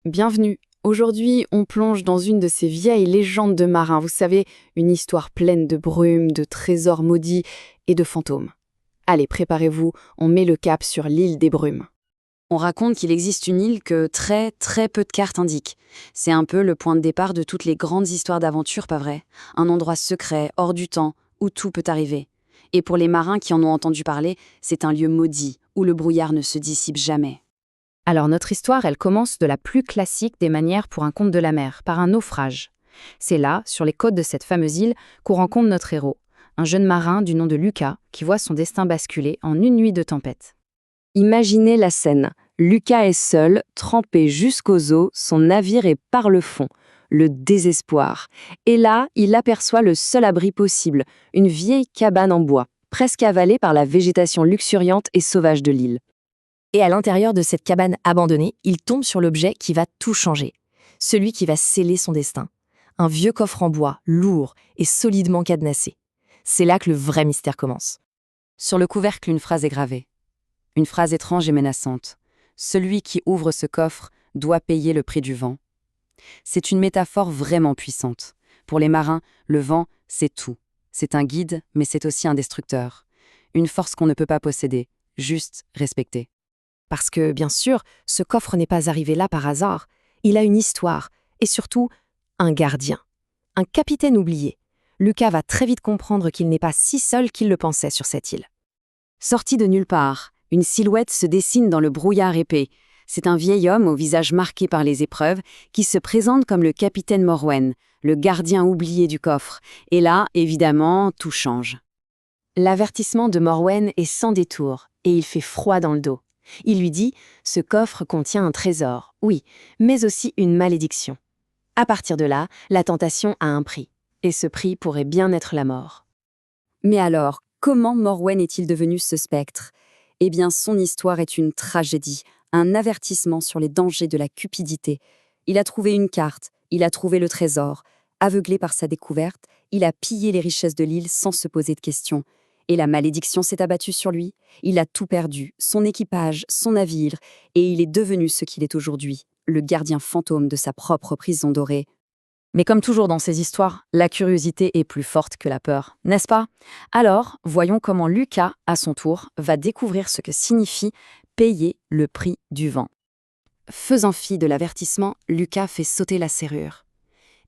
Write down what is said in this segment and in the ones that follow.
Bienvenue. Aujourd'hui, on plonge dans une de ces vieilles légendes de marins. Vous savez, une histoire pleine de brume, de trésors maudits et de fantômes. Allez, préparez-vous, on met le cap sur l'île des Brumes. On raconte qu'il existe une île que très peu de cartes indiquent. C'est un peu le point de départ de toutes les grandes histoires d'aventure, pas vrai? Un endroit secret, hors du temps, où tout peut arriver. Et pour les marins qui en ont entendu parler, c'est un lieu maudit, où le brouillard ne se dissipe jamais. Alors notre histoire, elle commence de la plus classique des manières pour un conte de la mer, par un naufrage. C'est là, sur les côtes de cette fameuse île, qu'on rencontre notre héros, un jeune marin du nom de Lucas, qui voit son destin basculer en une nuit de tempête. Imaginez la scène. Lucas est seul, trempé jusqu'aux os, son navire est par le fond. Le désespoir. Et là, il aperçoit le seul abri possible, une vieille cabane en bois, presque avalée par la végétation luxuriante et sauvage de l'île. Et à l'intérieur de cette cabane abandonnée, il tombe sur l'objet qui va tout changer. Celui qui va sceller son destin. Un vieux coffre en bois, lourd et solidement cadenassé. C'est là que le vrai mystère commence. Sur le couvercle, une phrase est gravée. Une phrase étrange et menaçante. Celui qui ouvre ce coffre doit payer le prix du vent. C'est une métaphore vraiment puissante. Pour les marins, le vent, c'est tout. C'est un guide, mais c'est aussi un destructeur. Une force qu'on ne peut pas posséder, juste respecter. Parce que, bien sûr, ce coffre n'est pas arrivé là par hasard. Il a une histoire, et surtout, un gardien. Un capitaine oublié. Lucas va très vite comprendre qu'il n'est pas si seul qu'il le pensait sur cette île. Sorti de nulle part, une silhouette se dessine dans le brouillard épais. C'est un vieil homme au visage marqué par les épreuves qui se présente comme le capitaine Morwen, le gardien oublié du coffre. Et là, évidemment, tout change. L'avertissement de Morwen est sans détour, et il fait froid dans le dos. Il lui dit « Ce coffre contient un trésor, oui, mais aussi une malédiction. » À partir de là, la tentation a un prix, et ce prix pourrait bien être la mort. Mais alors, comment Morwen est-il devenu ce spectre? Eh bien, son histoire est une tragédie, un avertissement sur les dangers de la cupidité. Il a trouvé une carte, il a trouvé le trésor. Aveuglé par sa découverte, il a pillé les richesses de l'île sans se poser de questions. Et la malédiction s'est abattue sur lui. Il a tout perdu, son équipage, son navire, et il est devenu ce qu'il est aujourd'hui, le gardien fantôme de sa propre prison dorée. Mais comme toujours dans ces histoires, la curiosité est plus forte que la peur, n'est-ce pas? Alors, voyons comment Lucas, à son tour, va découvrir ce que signifie payer le prix du vent. Faisant fi de l'avertissement, Lucas fait sauter la serrure.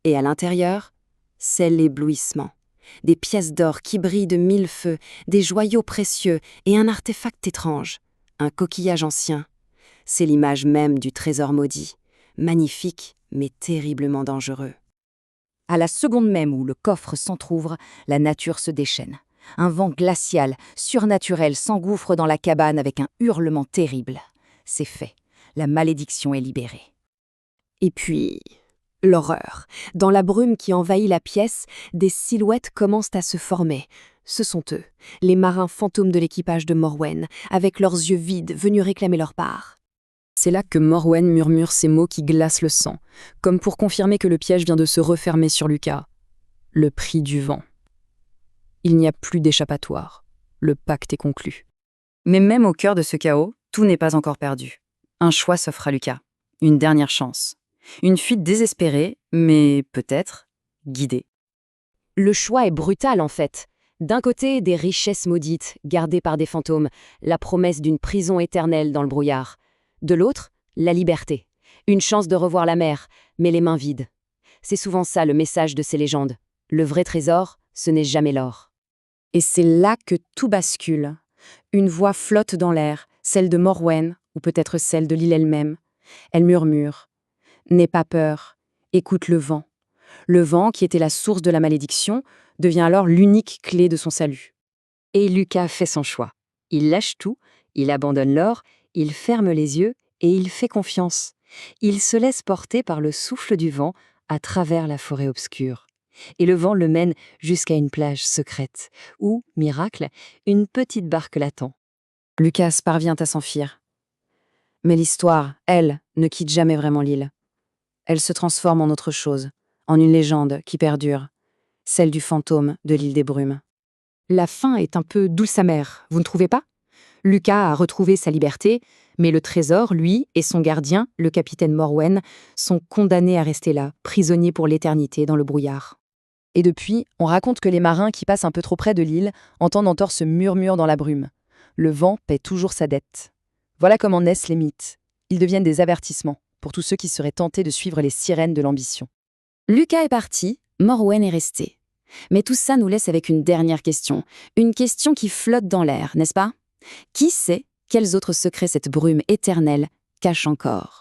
Et à l'intérieur, c'est l'éblouissement. Des pièces d'or qui brillent de mille feux, des joyaux précieux et un artefact étrange, un coquillage ancien. C'est l'image même du trésor maudit, magnifique mais terriblement dangereux. À la seconde même où le coffre s'entr'ouvre, la nature se déchaîne. Un vent glacial, surnaturel s'engouffre dans la cabane avec un hurlement terrible. C'est fait, la malédiction est libérée. Et puis, l'horreur. Dans la brume qui envahit la pièce, des silhouettes commencent à se former. Ce sont eux, les marins fantômes de l'équipage de Morwen, avec leurs yeux vides, venus réclamer leur part. C'est là que Morwen murmure ces mots qui glacent le sang, comme pour confirmer que le piège vient de se refermer sur Lucas. Le prix du vent. Il n'y a plus d'échappatoire. Le pacte est conclu. Mais même au cœur de ce chaos, tout n'est pas encore perdu. Un choix s'offre à Lucas. Une dernière chance. Une fuite désespérée, mais peut-être guidée. Le choix est brutal en fait. D'un côté, des richesses maudites, gardées par des fantômes, la promesse d'une prison éternelle dans le brouillard. De l'autre, la liberté. Une chance de revoir la mer, mais les mains vides. C'est souvent ça le message de ces légendes. Le vrai trésor, ce n'est jamais l'or. Et c'est là que tout bascule. Une voix flotte dans l'air, celle de Morwen, ou peut-être celle de l'île elle-même. Elle murmure. N'aie pas peur, écoute le vent. Le vent, qui était la source de la malédiction, devient alors l'unique clé de son salut. Et Lucas fait son choix. Il lâche tout, il abandonne l'or, il ferme les yeux et il fait confiance. Il se laisse porter par le souffle du vent à travers la forêt obscure. Et le vent le mène jusqu'à une plage secrète, où, miracle, une petite barque l'attend. Lucas parvient à s'enfuir. Mais l'histoire, elle, ne quitte jamais vraiment l'île. Elle se transforme en autre chose, en une légende qui perdure, celle du fantôme de l'île des Brumes. La fin est un peu douce amère, vous ne trouvez pas? Lucas a retrouvé sa liberté, Mais le trésor, lui, et son gardien, le capitaine Morwen, sont condamnés à rester là, prisonniers pour l'éternité dans le brouillard. Et depuis, on raconte que les marins qui passent un peu trop près de l'île entendent encore ce murmure dans la brume. Le vent paie toujours sa dette. Voilà comment naissent les mythes. Ils deviennent des avertissements pour tous ceux qui seraient tentés de suivre les sirènes de l'ambition. Lucas est parti, Morwen est resté. Mais tout ça nous laisse avec une dernière question. Une question qui flotte dans l'air, n'est-ce pas? Qui sait quels autres secrets cette brume éternelle cache encore?